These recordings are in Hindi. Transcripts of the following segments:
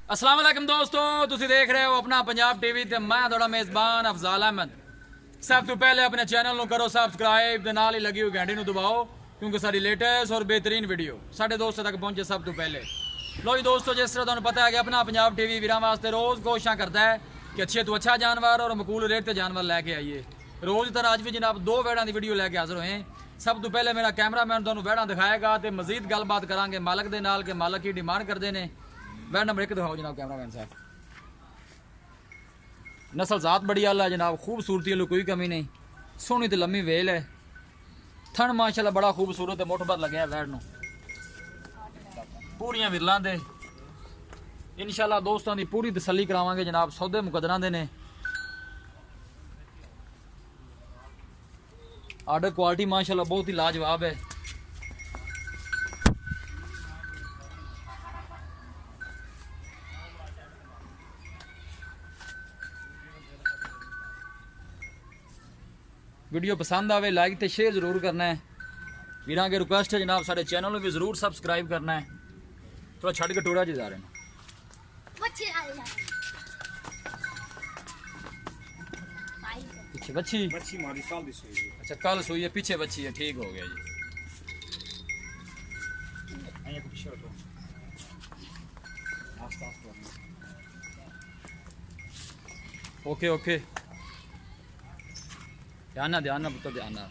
अस्सलाम वालेकुम दोस्तों, तुसी देख रहे हो अपना पंजाब टीवी ते मैं थोड़ा मेज़बान अफजाल अहमद। सब तो पहले अपने चैनल को करो सब्सक्राइब ते नाल ही लगी हुई घंटी दबाओ क्योंकि सारी लेटेस्ट और बेहतरीन वीडियो साढ़े दोस्तों तक पहुंचे सब तो पहले। लो जी दोस्तों, जिस तरह तुहानू पता है कि अपना पंजाब टीवी वीरां वास्ते रोज़ कोशिशां करता है कि अच्छे तो अच्छा जानवर और मकूल रेट ते जानवर लैके आइए। रोज़ तरह अज भी जनाब दो वेड़ां की वीडियो लैके हाजिर होए। सब तो पहले मेरा कैमरामैन तुहानू वेड़ां दिखाएगा तो मजीद गलबात करांगे मालक दे नाल के मालक की डिमांड करते हैं। वैड नंबर 1 दिखाओ जनाब कैमरामैन साहब। नस्ल जात बड़ी आला है जनाब, खूबसूरती वाली कोई कमी नहीं, सोहनी तो लम्मी वेल है, थन माशाल्लाह बड़ा खूबसूरत है, मुठभर लगे वैड नूं पूरियां विरलां दे। इंशाल्लाह दोस्तों की पूरी तसल्ली करावांगे जनाब, सौदे मुकदरां दे ने। आर्डर क्वालिटी माशाल्लाह बहुत ही लाजवाब है। वीडियो पसंद आवे लाइक तो शेयर जरूर करना है। वीरां के रिक्वेस्ट है जनाब, साढ़े चैनल को भी जरूर सब्सक्राइब करना है। थोड़ा छड़ के टोड़ा जी जा रहे हैं। पीछे बच्ची मारी साल दी सोई है। अच्छा कल सोई है, पीछे बच्ची है, ठीक हो गया जी। आया को पीछे हटो, आस्ते आस्ते। ओके ओके, ध्यान ना पुत्र ध्यान ना।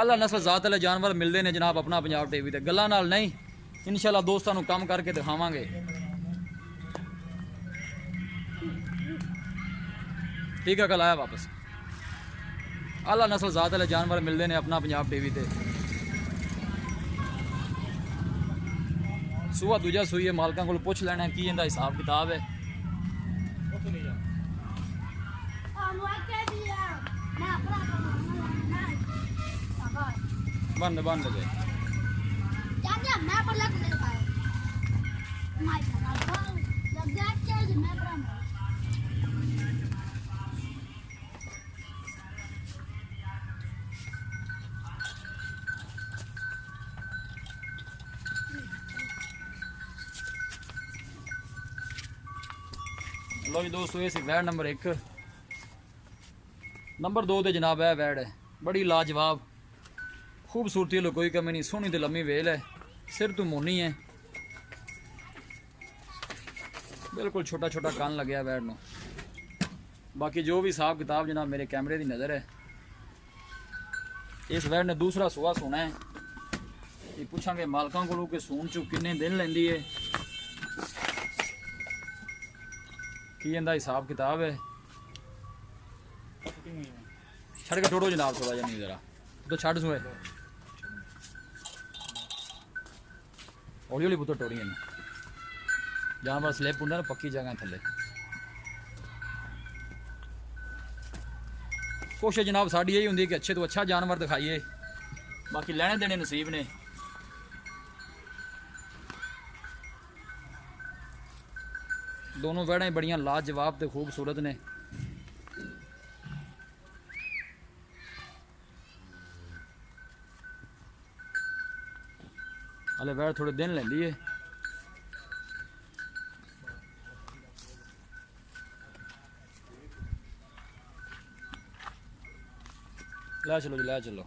आला नस्ल जात वाले जानवर मिलते हैं जनाब अपना पंजाब टीवी ते, गल्लां नाल नहीं, इंशाल्लाह दोस्तों को कम करके दिखावांगे। ठीक है, कल आया वापस। आला नस्ल जात वाले जानवर मिलते हैं अपना पंजाब टीवी ते। सुबह दूजा सूई है, मालकां को पुछ लेना की इनका हिसाब किताब है। बंद बंद गए लो जी दोस्तों, ये सी वैड नंबर 1। नंबर 2 ते जनाब है वैड है बड़ी लाजवाब, खूबसूरती लो कोई कमी नहीं, सोहनी तो लम्मी वेल है, सिर तो मोनी है, बिल्कुल छोटा छोटा कान लगे वैड नूं। बाकी जो भी हिसाब किताब जनाब मेरे कैमरे की नज़र है। इस वैड ने दूसरा सुहा सोना है। ये पूछांगे मालकां कोलों कि सून चू किन्ने दिन लैंदी है, की इनका हिसाब किताब है। छड़ के छोड़ो जनाब थोड़ा जा, नहीं जरा तो छड़ सुए हौली हौली पुत्र टोड़ियां जानवर स्लिप होंगे ना पक्की जगह थले। कोशिश जनाब साड़ी यही होंगी कि अच्छे तो अच्छा जानवर दिखाइए, बाकी लेने देने नसीब ने। दोनों वैड़ा बड़ियां लाजवाब ते खूबसूरत ने। हले वैड़ थोड़े दिन लेंदी है। लै चलो जी लै चलो।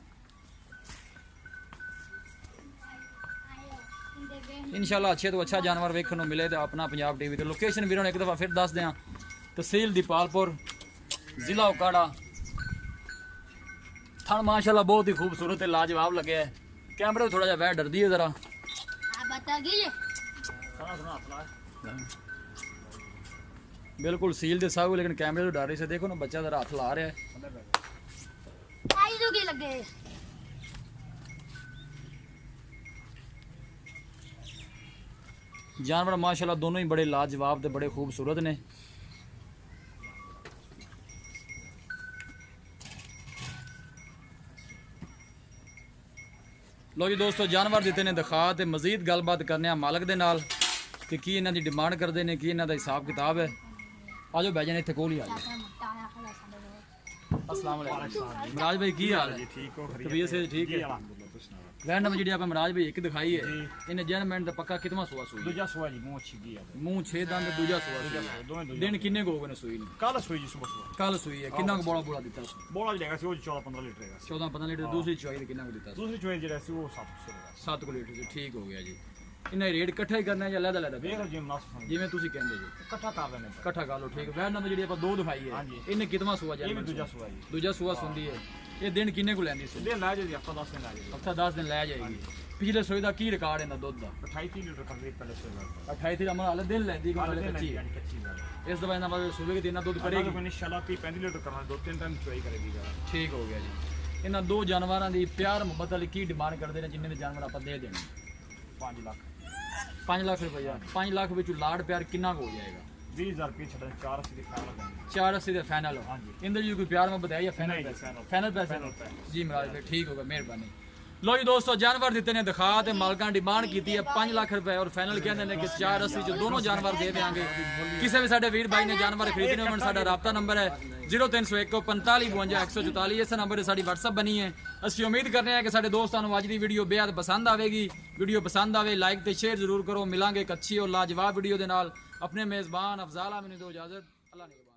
इंशाल्लाह अच्छे तो अच्छा जानवर वेखने को मिले तो अपना पंजाब टीवी। तो लोकेशन भी एक दफ़ा फिर दस दें, तहसील दीपालपुर, जिला उकाड़ा। थन माशाल्लाह बहुत ही खूबसूरत है, लाजवाब लगे है। कैमरे थोड़ा जा वह डरदी है जरा, बिल्कुल सील दे सब, लेकिन कैमरे तो डर रही से। देखो ना बच्चा जरा हाथ ला रहा है। जानवर माशाल्लाह दोनों ही बड़े लाजवाब ते बड़े खूबसूरत ने। लो जी दोस्तों, जानवर दिते ने दिखा ते मजीद गलबात करने मालक दे नाल कि की इन्हां दी डिमांड करते हैं, की इन्हां दा हिसाब किताब है। आ जाओ बैठ जाने इत्थे कोल ही आ जाओ। अस्सलाम वालेकुम मिराज भाई, की हाल है? ठीक हो? तबीयत से ठीक है? ਵੈਨ ਨੰਬਰ ਜਿਹੜੀ ਆਪਾਂ ਮਹਾਰਾਜ ਭਾਈ ਇੱਕ ਦਿਖਾਈ ਹੈ ਜੀ। ਇਹਨੇ ਜਨਮੈਂਟ ਦਾ ਪੱਕਾ ਕਿਤਨਾ ਸੂਆ ਸੂਈ ਦੂਜਾ ਸੂਆ ਜੀ ਮੂੰਹ ਅੱਛੀ ਗਈ ਆ ਮੂੰਹ 6 ਦੰਦ ਦੂਜਾ ਸੂਆ ਸੂਈ ਦੋਵੇਂ ਦੂਜੇ ਦਿਨ ਕਿੰਨੇ ਕੁ ਹੋ ਗਏ ਨੇ ਸੂਈ ਨੂੰ ਕੱਲ ਸੂਈ ਜੀ ਸੁਬਹ ਸੁਬਹ ਕੱਲ ਸੂਈ ਹੈ ਕਿੰਨਾ ਕੁ ਬੋਲਾ ਬੋਲਾ ਦਿੱਤਾ ਬੋਲਾ ਜਿਹੜਾ ਸੀ ਉਹ 14-15 ਲੀਟਰ ਹੈਗਾ ਸੀ 14 15 ਲੀਟਰ ਦੂਸਰੀ ਚੁਆਈ ਦੇ ਕਿੰਨਾ ਕੁ ਦਿੱਤਾ ਦੂਸਰੀ ਚੋਏ ਜਿਹੜਾ ਸੀ ਉਹ 700 ਦਾ 7 ਲੀਟਰ ਸੀ ਠੀਕ ਹੋ ਗਿਆ ਜੀ ਇਹਨਾਂ ਰੇਟ ਇਕੱਠਾ ਹੀ ਕਰਨਾ ਜਾਂ ਲੈਦਾ ਲੈਦਾ ਵੇਖ ਲਓ ਜੀ ਮੁਨਾਸਬ ਸਮਝ ਜਿਵੇਂ ਤੁਸੀਂ ਕਹਿੰਦੇ ਜੀ ਇਕੱਠਾ ਕਰ ਲੈਣੇ ਇਕੱਠਾ ਕਰ ਲਓ ਠੀਕ ਵੈਨ ਨੰਬਰ ਜਿਹੜੀ ਆਪਾਂ ਦੋ ਦਿਖਾਈ ਹੈ ਹਾਂਜੀ। ਇਹਨੇ ਕਿਤਨਾ ਸੂਆ ਇਹ ਵੀ ਜਨਮ ਦੂਜਾ ਸੂਆ ਜੀ ਦੂਜਾ ਸੂਆ ਸੁੰਦੀ ਹੈ ਇਹ ਦਿਨ ਕਿੰਨੇ ਕੁ ਲੈਂਦੀ ਸੀ ਦੇ ਲੈ ਜੀ ਹਫਤਾ 10 ਦਿਨ ਲੈ ਜੀ ਹਫਤਾ 10 ਦਿਨ ਲੈ ਜਾਏਗੀ ਪਿਛਲੇ ਸੂਏ ਦਾ ਕੀ ਰਿਕਾਰਡ ਇਹਦਾ ਦੁੱਧ ਦਾ 28 ਲੀਟਰ ਕਰਦੇ ਪਹਿਲੇ ਸੂਆ 28 ਤੇ ਅਮਰ ਹਾਲੇ ਦਿਨ ਲੈਂਦੀ ਕਿ ਹਾਲੇ ਕੱਚੀ ਹੈ ਕੱਚੀ ਦਾ ਇਸ ਦਵਾਈ ਨਾਲ ਬਾਅਦ ਸੂਬੇ ਦੇ ਨਾਲ ਦੁੱਧ ਕਰੇਗੀ ਕਰੇਗੀ ਕੋਈ ਇਨਸ਼ਾਅੱਲਾ 35 ਲੀਟਰ ਕਰਨਾ ਦੋ ਤਿੰਨ ਟਾਈਮ ਚੋਈ ਕਰੇਗੀ ਜੀ ਠੀਕ ਹੋ ਗਿਆ ਜੀ ਇਹਨਾਂ ਦੋ ਜਾਨਵਰਾਂ ਦੀ ਪਿਆਰ ਮੁਹੱਬਤ ਵਾਲੀ ਕੀ ਡਿਮਾਂਡ ਕਰਦੇ ਨੇ ਜਿੰਨੇ ਦੇ ਜਾਨਵਰ ਆਪਾਂ ਦੇ ਦੇਣੇ 5 ਲੱਖ 5 ਲੱਖ ਰੁਪਇਆ 5 ਲੱਖ ਵਿੱਚੋਂ ਲਾੜ ਪਿਆਰ ਕਿੰਨਾ ਕੁ ਹੋ ਜਾਏਗਾ 20000 ਰੁਪਏ ਛੱਡਣ 480 ਦੀ ਫਾਈਨਲ ਦੇਣੀ 480 ਦੇ ਫਾਈਨਲ ਹਾਂਜੀ। ਇੰਦਰ ਜੀ ਕੋਈ ਪਿਆਰ ਮੁਹੱਬਤ ਹੈ ਜਾਂ ਫਾਈਨਲ ਨਹੀਂ, ਪੈਸੇ final। ਫਾਈਨਲ ਪੈਸੇ Final ਪੈਸੇ। ਜੀ ਮਹਾਰਾਜ ਫਿਰ ਠੀਕ ਹੋਗਾ ਮਿਹਰਬਾਨੀ ਲੋ ਜੀ ਦੋਸਤੋ ਜਾਨਵਰ ਦਿੱਤੇ ਨੇ ਦਿਖਾ ਤੇ ਮਾਲਕਾਂ ਡਿਮਾਂਡ ਕੀਤੀ ਹੈ 5 ਲੱਖ ਰੁਪਏ ਔਰ ਫਾਈਨਲ ਕਹਿੰਦੇ ਨੇ ਕਿ 480 ਚ ਦੋਨੋਂ ਜਾਨਵਰ ਦੇ ਦੇਵਾਂਗੇ ਕਿਸੇ ਵੀ ਸਾਡੇ ਵੀਰ ਭਾਈ ਨੇ ਜਾਨਵਰ ਖਰੀਦਣੇ ਹੋਣ ਸਾਡਾ ਰਾਬਤਾ ਨੰਬਰ ਹੈ 0301 45 52 144 ਇਸ ਨੰਬਰ ਤੇ ਸਾਡੀ WhatsApp ਬਣੀ ਹੈ ਅਸੀਂ ਉਮੀਦ ਕਰਦੇ ਹਾਂ ਕਿ ਸਾਡੇ ਦੋਸਤਾਂ ਨੂੰ ਅੱਜ ਦੀ ਵੀਡੀਓ ਬੇहद ਪਸੰਦ ਆਵੇਗੀ ਵੀਡੀਓ ਪਸੰਦ ਆਵੇ ਲਾਈਕ ਤੇ ਸ਼ੇਅਰ ਜ਼ਰੂਰ ਕਰੋ ਮਿਲਾਂਗੇ ਇੱਕ ਅੱਛੀ ਔਰ ਲਾਜਵਾਬ ਵੀਡੀਓ ਦੇ ਨਾਲ ਆਪਣੇ ਮੇਜ਼ਬਾਨ ਅਫਜ਼ਾਲ ਆਮਿਨ ਨੂੰ ਦਿਓ ਇਜਾਜ਼ਤ ਅੱਲਾ ਨਿਗਹਿਬਾਨ